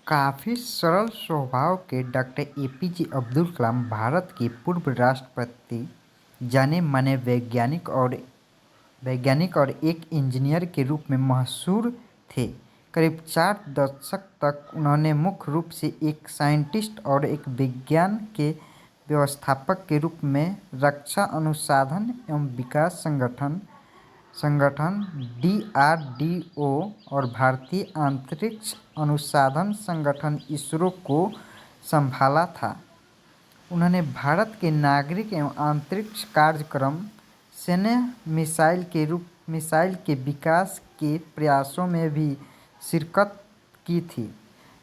काफ़ी सरल स्वभाव के डॉक्टर एपीजे अब्दुल कलाम भारत के पूर्व राष्ट्रपति, जाने माने वैज्ञानिक और एक इंजीनियर के रूप में मशहूर थे। करीब 4 दशक तक उन्होंने मुख्य रूप से एक साइंटिस्ट और एक विज्ञान के व्यवस्थापक के रूप में रक्षा अनुसंधान एवं विकास संगठन DRDO और भारतीय अंतरिक्ष अनुसंधान संगठन इसरो को संभाला था। उन्होंने भारत के नागरिक एवं अंतरिक्ष कार्यक्रम, सैन्य मिसाइल के विकास के प्रयासों में भी शिरकत की थी।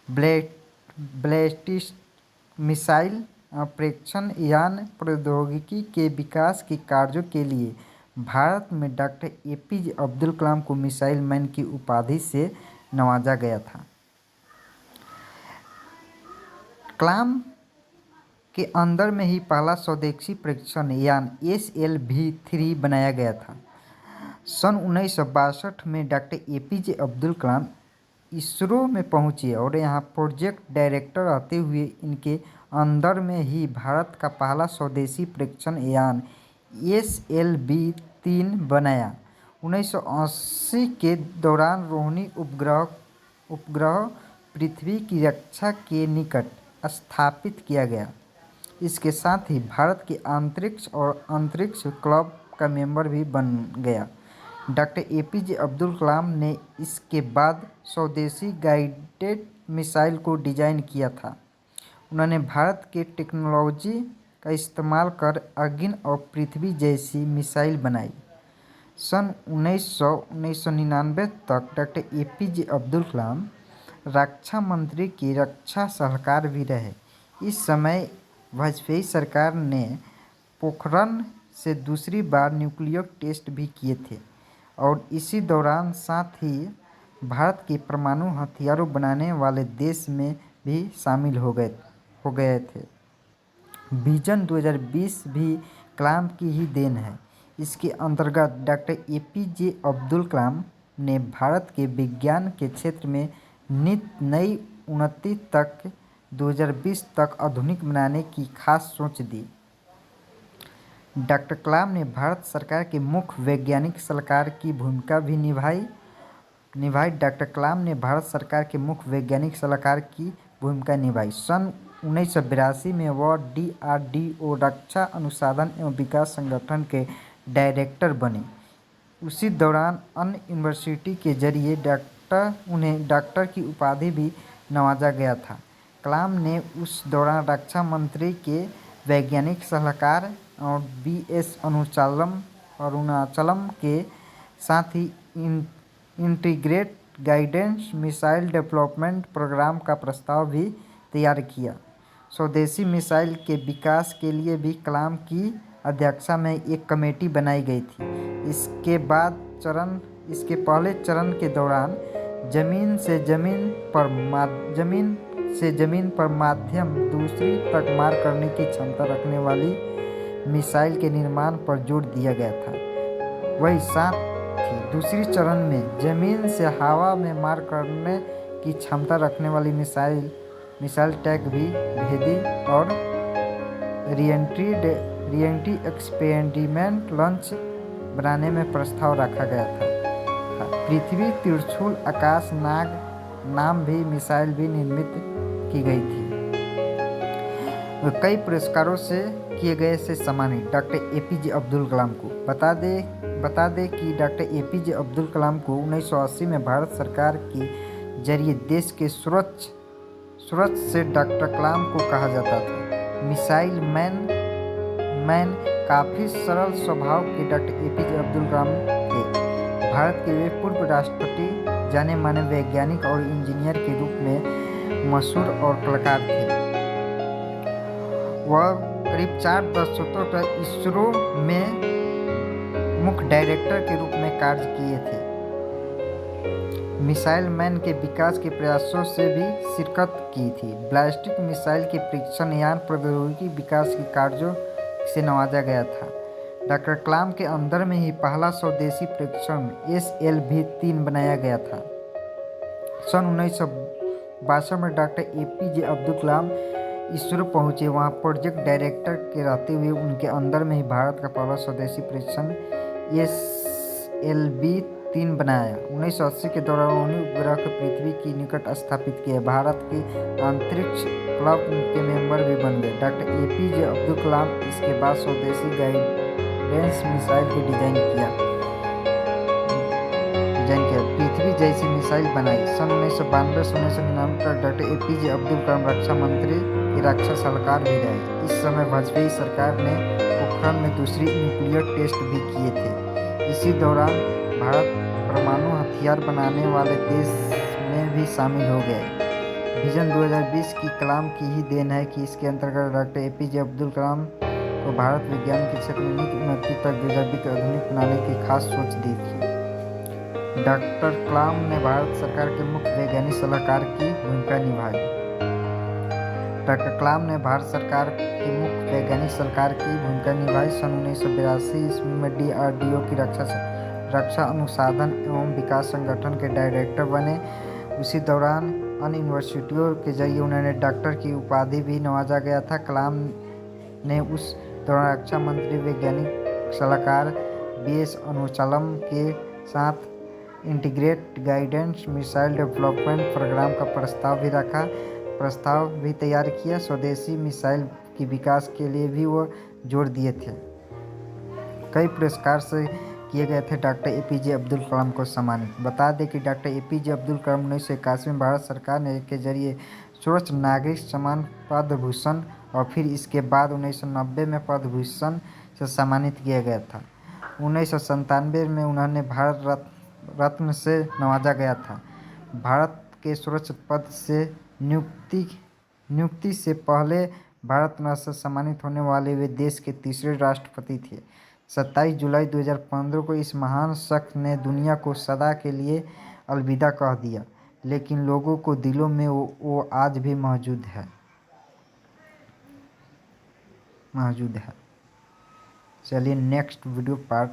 बैलिस्टिक मिसाइल प्रेक्षण यान प्रौद्योगिकी के विकास के कार्यों के लिए भारत में डॉक्टर एपीजे अब्दुल कलाम को मिसाइल मैन की उपाधि से नवाजा गया था। कलाम के अंदर में ही पहला स्वदेशी प्रेक्षण यान SLV-3 बनाया गया था। सन 1962 में डॉक्टर एपीजे अब्दुल कलाम इसरो में पहुंचे और यहाँ प्रोजेक्ट डायरेक्टर रहते हुए इनके अंदर में ही भारत का पहला स्वदेशी प्रेक्षण यान SLV-3 बनाया। 1980 के दौरान रोहिणी उपग्रह पृथ्वी की कक्षा के निकट स्थापित किया गया। इसके साथ ही भारत के अंतरिक्ष क्लब का मेंबर भी बन गया। डॉक्टर एपीजे अब्दुल कलाम ने इसके बाद स्वदेशी गाइडेड मिसाइल को डिज़ाइन किया था। उन्होंने भारत के टेक्नोलॉजी का इस्तेमाल कर अग्नि और पृथ्वी जैसी मिसाइल बनाई। सन 1999 तक डॉक्टर एपीजे अब्दुल कलाम रक्षा मंत्री के रक्षा सलाहकार भी रहे। इस समय वाजपेयी सरकार ने पोखरण से दूसरी बार न्यूक्लियर टेस्ट भी किए थे और इसी दौरान साथ ही भारत के परमाणु हथियारों बनाने वाले देश में भी शामिल हो गए थे। विजन 2020 भी कलाम की ही देन है। इसके अंतर्गत डॉक्टर एपीजे अब्दुल कलाम ने भारत के विज्ञान के क्षेत्र में नई उन्नति तक 2020 तक आधुनिक बनाने की खास सोच दी। डॉक्टर कलाम ने भारत सरकार के मुख्य वैज्ञानिक सलाहकार की भूमिका भी निभाई। डॉक्टर कलाम ने भारत सरकार के मुख्य वैज्ञानिक सलाहकार की भूमिका निभाई। सन 1982 में वह DRDO रक्षा अनुसंधान एवं विकास संगठन के डायरेक्टर बने। उसी दौरान अन्य यूनिवर्सिटी के जरिए उन्हें डॉक्टर की उपाधि भी नवाजा गया था। कलाम ने उस दौरान रक्षा मंत्री के वैज्ञानिक सलाहकार और BS अरुणाचलम के साथ ही integrated guidance missile development programme का प्रस्ताव भी तैयार किया। स्वदेशी मिसाइल के विकास के लिए भी कलाम की अध्यक्षता में एक कमेटी बनाई गई थी। इसके पहले चरण के दौरान जमीन से जमीन पर माध्यम दूसरी तक मार करने की क्षमता रखने वाली मिसाइल के निर्माण पर जोर दिया गया था। वही साथ ही दूसरी चरण में जमीन से हवा में मार करने की क्षमता रखने वाली मिसाइल टैंक भी भेदी और रीएंट्री एक्सपेरिमेंट लॉन्च बनाने में प्रस्ताव रखा गया था। पृथ्वी त्रिशूल आकाश नाग नाम भी मिसाइल भी निर्मित की गई थी। कई पुरस्कारों से किए गए से सम्मानित डॉक्टर एपीजे अब्दुल कलाम को बता दें कि डॉक्टर एपीजे अब्दुल कलाम को 1980 में भारत सरकार के जरिए देश के सूरज से डॉक्टर कलाम को कहा जाता था। मिसाइल मैन काफ़ी सरल स्वभाव के डॉक्टर एपीजे अब्दुल कलाम थे। भारत के वे पूर्व राष्ट्रपति, जाने माने वैज्ञानिक और इंजीनियर के रूप में मशहूर और कलाकार थे। वह करीब 4 दशकों तक इसरो में मुख्य डायरेक्टर के रूप में कार्य किए थे। मिसाइल मैन के विकास के प्रयासों से भी शिरकत की थी। बैलिस्टिक मिसाइल के परीक्षण यान प्रौद्योगिकी विकास के कार्यों से नवाजा गया था। डॉक्टर कलाम के अंदर में ही पहला स्वदेशी प्रेक्षण SLV-3 बनाया गया था। सन भाषण में डॉक्टर APJ अब्दुल कलाम इसरो पहुंचे। वहां प्रोजेक्ट डायरेक्टर के रहते हुए उनके अंदर में ही भारत का पहला स्वदेशी परीक्षण SLV-3 बनाया। 1980 के दौरान उन्होंने उपग्रह को पृथ्वी के निकट स्थापित किया। भारत के अंतरिक्ष क्लब के मेंबर भी बन गए। डॉक्टर APJ अब्दुल कलाम इसके बाद स्वदेशी गाइडेंस मिसाइल की डिजाइन किया। पृथ्वी जैसी मिसाइल बनाई। सन 1992 से 1999 तक डॉक्टर APJ अब्दुल कलाम रक्षा मंत्री के रक्षा सलाहकार भी रहे। इस समय वाजपेयी सरकार ने पोखरण में दूसरी न्यूक्लियर टेस्ट भी किए थे। इसी दौरान भारत परमाणु हथियार बनाने वाले देश में भी शामिल हो गए। विजन 2020 की कलाम की ही देन है कि इसके अंतर्गत डॉक्टर APJ अब्दुल कलाम को भारत विज्ञान के क्षेत्र में नीति उन्नति तक 2020 आधुनिक बनाने की खास सोच दी थी। डॉक्टर कलाम ने भारत सरकार के मुख्य वैज्ञानिक सलाहकार की भूमिका निभाई। डॉक्टर कलाम ने भारत सरकार के मुख्य वैज्ञानिक सलाहकार की भूमिका निभाई। सन 1982 ईस्वी में DRDO की रक्षा अनुसंधान एवं विकास संगठन के डायरेक्टर बने। उसी दौरान अन्य यूनिवर्सिटियों के जरिए उन्हें डॉक्टर की उपाधि भी नवाजा गया था। कलाम ने उस दौरान रक्षा मंत्री वैज्ञानिक सलाहकार BS अरुणाचलम के साथ integrated guidance missile development programme का प्रस्ताव भी तैयार किया। स्वदेशी मिसाइल के विकास के लिए भी वो जोर दिए थे। कई पुरस्कार से किए गए थे डॉक्टर APJ अब्दुल कलाम को सम्मानित। बता दें कि डॉक्टर APJ अब्दुल कलाम 1981 में भारत सरकार ने के जरिए सर्वोच्च नागरिक सम्मान पद्म भूषण और फिर इसके बाद 1990 में पद्म भूषण से सम्मानित किया गया था। 1997 में उन्हें भारत रत्न से नवाजा गया था। भारत के सर्वोच्च पद से नियुक्ति से पहले भारत रत्न से सम्मानित होने वाले वे देश के तीसरे राष्ट्रपति थे। 27 जुलाई 2015 को इस महान शख्स ने दुनिया को सदा के लिए अलविदा कह दिया, लेकिन लोगों को दिलों में वो आज भी मौजूद है। चलिए नेक्स्ट वीडियो पार्ट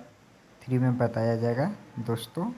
3 में बताया जाएगा दोस्तों।